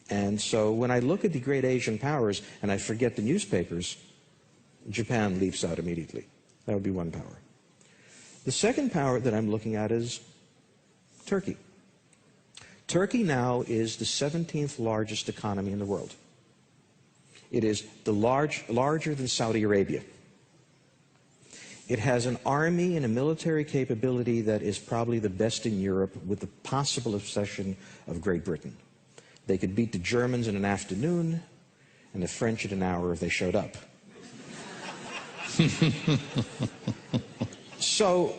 And so when I look at the great Asian powers and I forget the newspapers, Japan leaps out immediately. That would be one power. The second power that I'm looking at is Turkey. Turkey now is the 17th largest economy in the world. It is larger than Saudi Arabia. It has an army and a military capability that is probably the best in Europe, with the possible exception of Great Britain. They could beat the Germans in an afternoon and the French in an hour if they showed up. So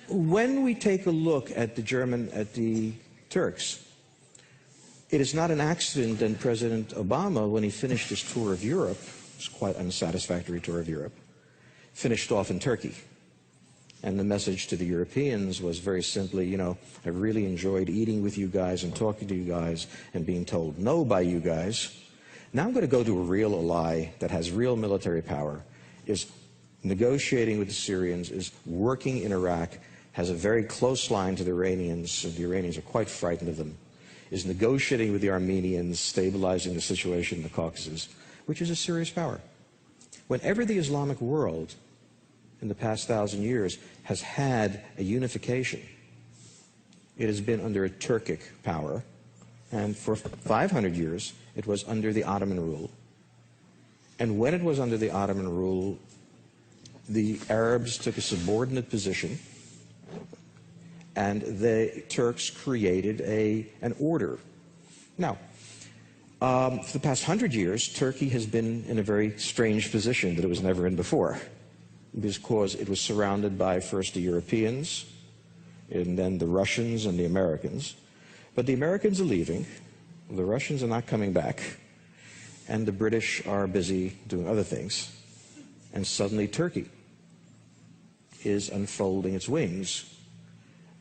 when we take a look at the Turks, it is not an accident that President Obama, when he finished his tour of Europe, it was quite an unsatisfactory tour of Europe, finished off in Turkey. And the message to the Europeans was very simply, you know, I really enjoyed eating with you guys and talking to you guys and being told no by you guys. Now I'm going to go to a real ally that has real military power, is negotiating with the Syrians, is working in Iraq, has a very close line to the Iranians, and the Iranians are quite frightened of them, is negotiating with the Armenians, stabilizing the situation in the Caucasus, which is a serious power. Whenever the Islamic world in the past 1,000 years has had a unification, it has been under a Turkic power, and for 500 years it was under the Ottoman rule. And when it was under the Ottoman rule, the Arabs took a subordinate position, and the Turks created an order. Now, for the past 100 years, Turkey has been in a very strange position that it was never in before, because it was surrounded by first the Europeans, and then the Russians and the Americans. But the Americans are leaving, the Russians are not coming back, and the British are busy doing other things. And suddenly Turkey is unfolding its wings.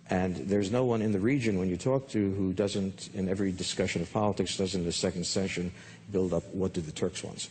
And there's no one in the region when you talk to who doesn't, in every discussion of politics, doesn't in the second session build up, what do the Turks want?